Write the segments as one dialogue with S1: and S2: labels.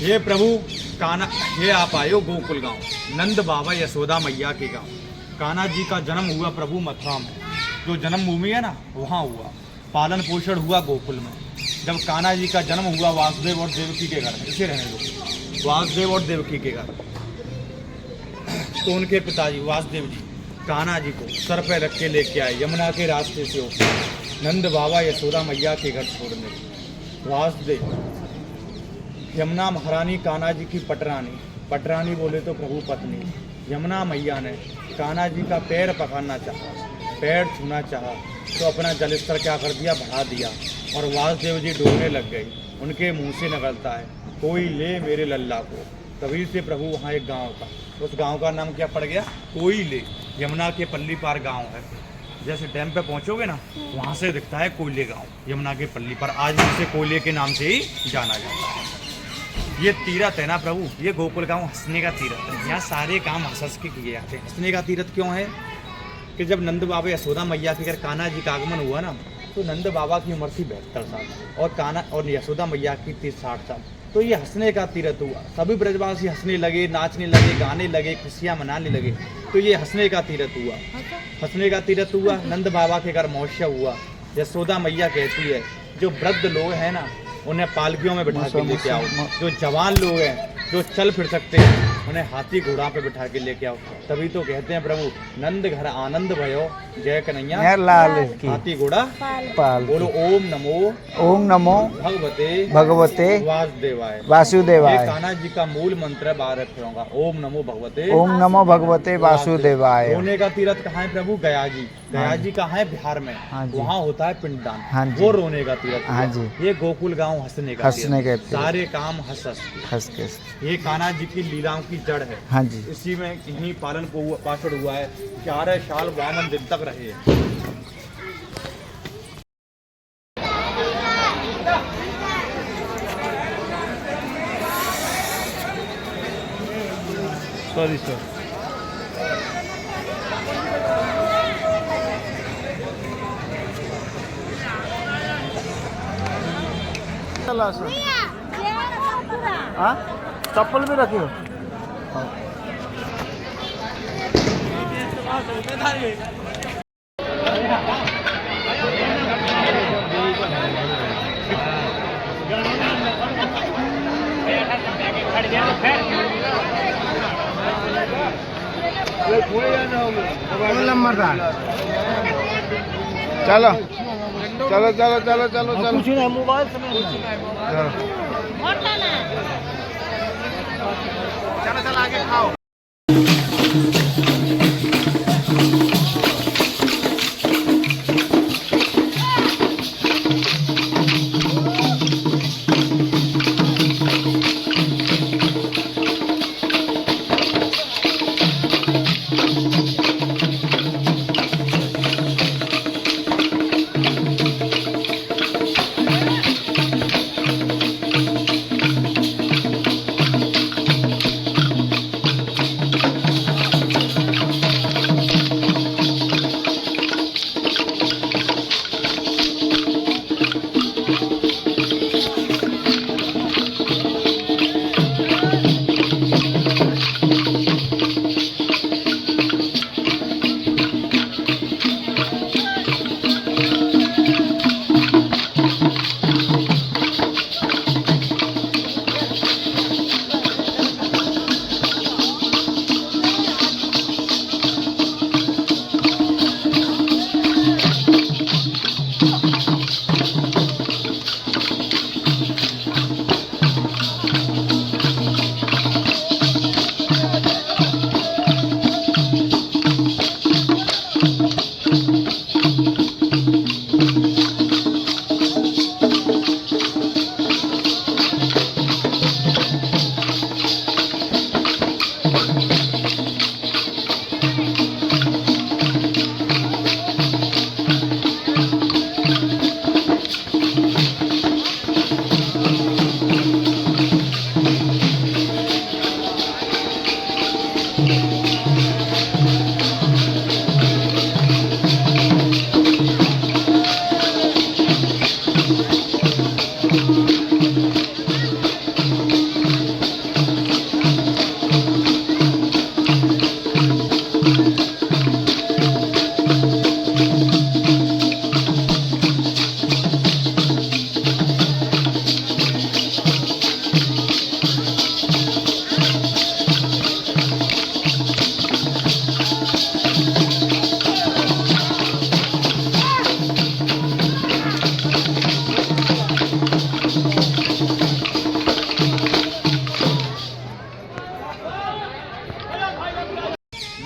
S1: हे प्रभु कान्हा, हे आप आयो गोकुल गांव, नंद बाबा यशोदा मैया के गांव। कान्हा जी का जन्म हुआ प्रभु मथुरा में, जो जन्मभूमि है ना वहाँ हुआ। पालन पोषण हुआ गोकुल में। जब कान्हा जी का जन्म हुआ वासुदेव और देवकी के घर में, इसे रहने दो, वासुदेव और देवकी के घर, तो उनके पिताजी वासुदेव जी कान्हा जी को सर पे रख के लेके आए यमुना के रास्ते से होकर नंद बाबा यशोदा मैया के घर छोड़ने। वासुदेव यमुना महारानी कान्हा जी की पटरानी, पटरानी बोले तो प्रभु पत्नी, यमुना मैया ने कान्हा जी का पैर पकड़ना चाहा, पैर छूना चाहा, तो अपना जल स्तर क्या कर दिया, बढ़ा दिया, और वासुदेव जी डूबने लग गई। उनके मुंह से निकलता है, कोई ले मेरे लल्ला को। तभी से प्रभु वहाँ एक गांव था, उस गांव का नाम क्या पड़ गया, कोई ले। यमुना के पल्ली पार गांव है। जैसे डैम पे पहुंचोगे ना, वहाँ से दिखता है कोयले गांव, यमुना के पल्ली पर। आज भी इसे कोयले के नाम से ही जाना जाता है। ये तीरथ है ना प्रभु, ये गोकुल गांव हंसने का तीरथ है। यहाँ सारे काम हंस के किए जाते हैं। हंसने का तीरथ क्यों है कि जब नंद बाबा यशोदा मैया के घर कान्हा जी का आगमन हुआ ना, तो नंद बाबा की उम्र थी 72 साल और कान्हा और यशोदा मैया की थी 60 साल। तो ये हंसने का तीरथ हुआ। सभी ब्रजवासी हंसने लगे, नाचने लगे, गाने लगे, खुशियाँ मनाने लगे। तो ये हंसने का तीरथ हुआ, हंसने का तीरथ हुआ। नंद बाबा के घर महोत्सव हुआ। यशोदा मैया कहती है, जो वृद्ध लोग हैं ना, उन्हें पालकियों में बिठा के लेके आओ। जो जवान लोग हैं, जो चल फिर सकते हैं, उन्हें हाथी घोड़ा पे बिठा के लेके आओ। तभी तो कहते हैं प्रभु, नंद घर आनंद भयो, जय कन्हैया
S2: लाल की,
S1: हाथी घोड़ा
S2: पाल।
S1: बोलो ओम नमो भगवते वासुदेवाय।
S2: वासुदेवाय।
S1: ये कान्हा जी का मूल मंत्र बार रखूंगा, ओम नमो
S2: भगवते वासुदेवाय।
S1: रोने का तीरथ कहाँ है प्रभु, गया जी। गया जी कहाँ है, बिहार में। वहाँ होता है पिंडदान, वो रोने का तीरथ।
S2: हाँ जी।
S1: ये गोकुल गांव हंसने का तीरथ। सारे काम हंस के। ये कान्हा जी की लीलाओं की जड़ है।
S2: हाँ जी।
S1: इसी में यही पालन पोषण हुआ है। 11 साल 52 दिन तक रहे हैं।
S2: Sorry sir. हाँ, चप्पल भी रखी हो। नंबरदार, चलो चलो चलो चलो चलो चलो। कुछ नहीं, मोबाइल से चलो चलो आगे खाओ।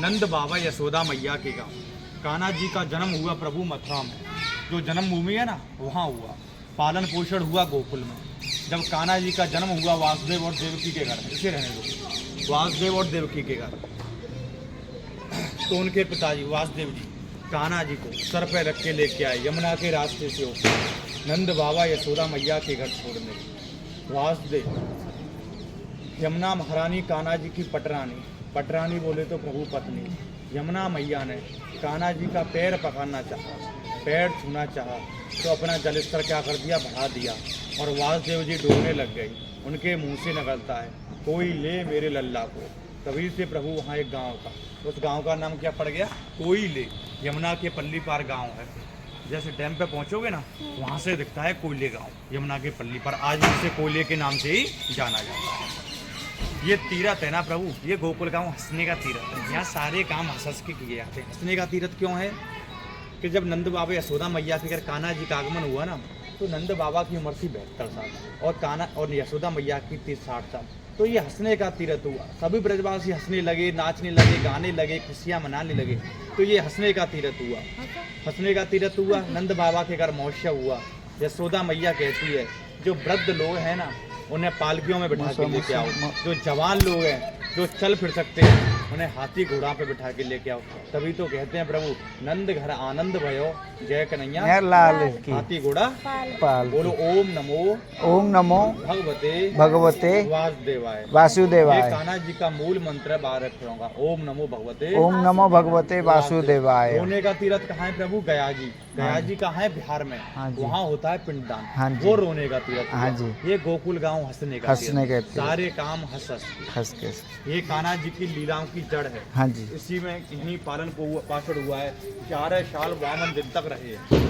S1: नंद बाबा यशोदा मैया के गाँव। कान्हा जी का जन्म हुआ प्रभु मथुरा में। जो जन्मभूमि है ना वहाँ हुआ। पालन पोषण हुआ गोकुल में। जब कान्हा जी का जन्म हुआ वासुदेव और देवकी के घर, इसे रहने दो, वासुदेव और देवकी के घर, तो उनके पिताजी वासुदेव जी कान्हा जी को सर पे रख के लेके आए यमुना के रास्ते से होकर नंद बाबा यशोदा मैया के घर छोड़ने। वासुदेव यमुना महारानी कान्हा जी की पटरानी, पटरानी बोले तो प्रभु पत्नी, यमुना मैया ने कान्हा जी का पैर पकड़ना चाहा, पैर छूना चाहा, तो अपना जल स्तर क्या कर दिया, बढ़ा दिया और वासुदेव जी डूबने लग गई। उनके मुंह से निकलता है, कोई ले मेरे लल्ला को। तभी से प्रभु वहाँ एक गांव था, उस गांव का नाम क्या पड़ गया, कोई ले। यमुना के पल्ली पार गांव है। जैसे डैम पे पहुंचोगे ना वहाँ से दिखता है कोयले गांव, यमुना के पल्ली पर। आज भी इसे कोयले के नाम से ही जाना जाता है। ये तीरथ है ना प्रभु, ये गोकुल गांव हंसने का तीरथ है। यहाँ सारे काम हंस के किए जाते हैं। हंसने का तीरथ क्यों है कि जब नंद बाबा यशोदा मैया के घर कान्हा जी का आगमन हुआ ना, तो नंद बाबा की उम्र थी 72 साल और कान्हा और यशोदा मैया की थी 60 साल। तो ये हंसने का तीरथ हुआ। सभी ब्रजवासी हंसने लगे, नाचने लगे, गाने लगे, खुशियाँ मनाने लगे। तो ये हंसने का तीरथ हुआ। हंसने का तीरथ हुआ। नंद बाबा के घर महोत्सव हुआ। यशोदा मैया कहती है जो वृद्ध लोग हैं ना उन्हें पालकियों में बिठा के लेके आओ। जो जवान लोग हैं जो चल फिर सकते हैं उन्हें हाथी घोड़ा पे बिठा के लेके आओ। तभी तो कहते हैं प्रभु नंद घर आनंद भयो जय कन्हैया
S2: लाल की
S1: हाथी घोड़ा
S2: पाल।
S1: बोलो ओम नमो
S2: भगवते
S1: वासुदेवाय। ये
S2: वासुदेवाय।
S1: कान्हा जी का मूल मंत्र बार रखूंगा, ओम नमो भगवते।
S2: ओम नमो भगवते वासुदेवाय।
S1: रोने का तीरथ कहाँ है प्रभु, गया जी। गया जी कहाँ है, बिहार में।
S2: हाँ जी।
S1: वहाँ होता है पिंडदान,
S2: हाँ जी।
S1: वो रोने का तीरथ।
S2: हाँ जी।
S1: ये गोकुल गांव हंसने का
S2: हंसने
S1: तीरथ।
S2: का तीरथ।
S1: सारे काम हंस हंस के।
S2: हंस के।
S1: ये कान्हा जी की लीलाओं की जड़ है।
S2: हाँ जी।
S1: इसी में इन्हीं पालन पोषण हुआ है। 11 साल 52 दिन तक रहे हैं।